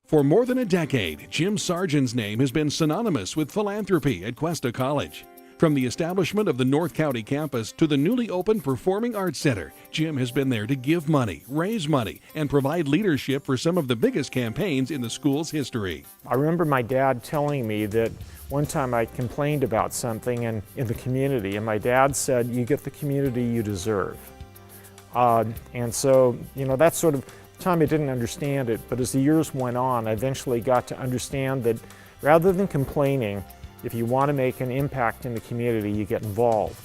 For more than a decade, Jim Sargen's name has been synonymous with philanthropy at Cuesta College. From the establishment of the North County campus to the newly opened Performing Arts Center, Jim has been there to give money, raise money, and provide leadership for some of the biggest campaigns in the school's history. I remember my dad telling me that one time I complained about something in the community, and my dad said, "You get the community you deserve." And so, that sort of time I didn't understand it, but as the years went on, I eventually got to understand that rather than complaining, if you want to make an impact in the community, you get involved.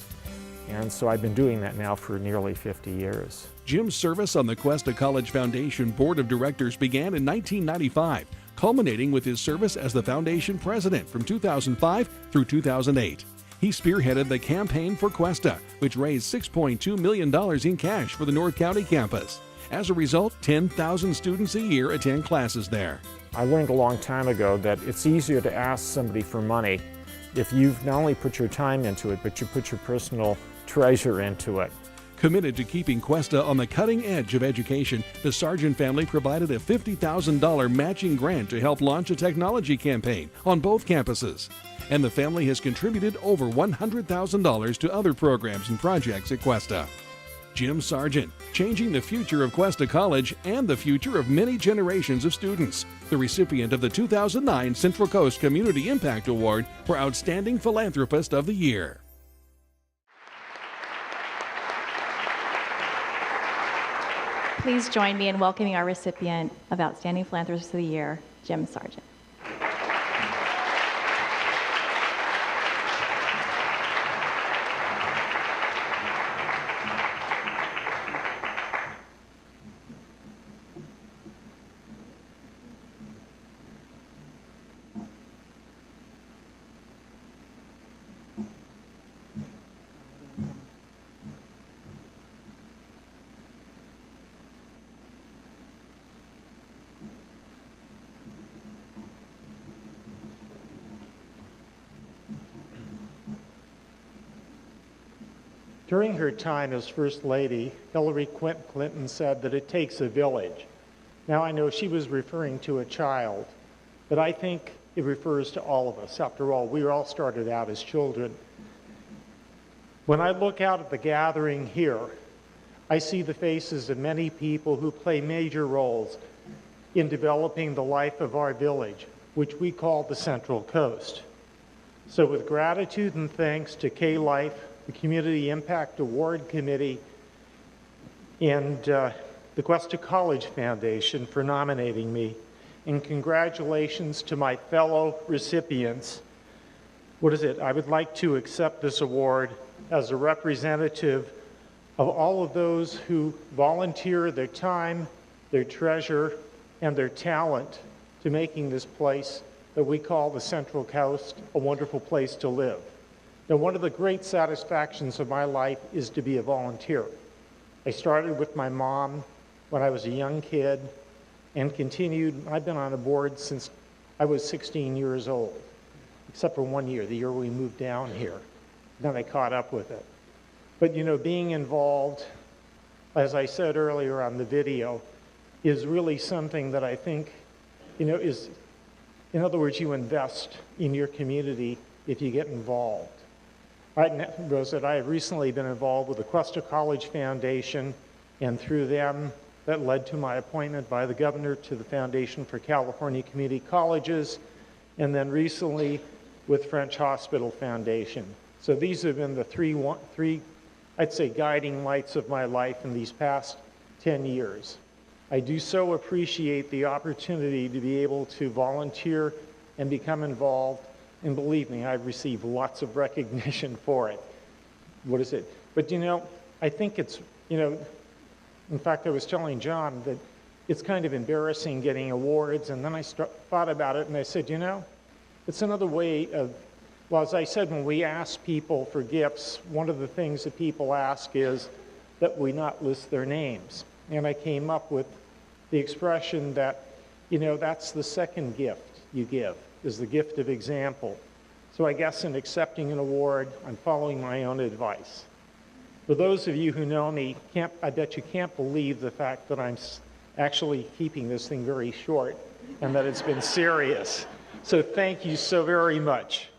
And so I've been doing that now for nearly 50 years. Jim's service on the Cuesta College Foundation Board of Directors began in 1995, culminating with his service as the foundation president from 2005 through 2008. He spearheaded the Campaign for Cuesta, which raised $6.2 million in cash for the North County campus. As a result, 10,000 students a year attend classes there. I learned a long time ago that it's easier to ask somebody for money if you've not only put your time into it, but you put your personal treasure into it. Committed to keeping Cuesta on the cutting edge of education, the Sargen family provided a $50,000 matching grant to help launch a technology campaign on both campuses. And the family has contributed over $100,000 to other programs and projects at Cuesta. Jim Sargen, changing the future of Cuesta College and the future of many generations of students. The recipient of the 2009 Central Coast Community Impact Award for Outstanding Philanthropist of the Year. Please join me in welcoming our recipient of Outstanding Philanthropist of the Year, Jim Sargen. During her time as First Lady, Hillary Clinton said that it takes a village. Now I know she was referring to a child, but I think it refers to all of us. After all, we all started out as children. When I look out at the gathering here, I see the faces of many people who play major roles in developing the life of our village, which we call the Central Coast. So with gratitude and thanks to K-Life, the Community Impact Award Committee, and the Cuesta College Foundation for nominating me. And congratulations to my fellow recipients. I would like to accept this award as a representative of all of those who volunteer their time, their treasure, and their talent to making this place that we call the Central Coast a wonderful place to live. Now, one of the great satisfactions of my life is to be a volunteer. I started with my mom when I was a young kid and continued. I've been on a board since I was 16 years old, except for 1 year, the year we moved down here. Then I caught up with it. But being involved, as I said earlier on the video, is really something that I think, is, in other words, you invest in your community if you get involved. I have recently been involved with the Cuesta College Foundation, and through them, that led to my appointment by the governor to the Foundation for California Community Colleges, and then recently with French Hospital Foundation. So these have been the three, I'd say, guiding lights of my life in these past 10 years. I do so appreciate the opportunity to be able to volunteer and become involved. And believe me, I've received lots of recognition for it. But I think it's, in fact, I was telling John that it's kind of embarrassing getting awards, and then I thought about it and I said, it's another way of, well, as I said, when we ask people for gifts, one of the things that people ask is that we not list their names. And I came up with the expression that, that's the second gift you give, is the gift of example. So I guess in accepting an award, I'm following my own advice. For those of you who know me, I bet you can't believe the fact that I'm actually keeping this thing very short. and that it's been serious. So thank you so very much.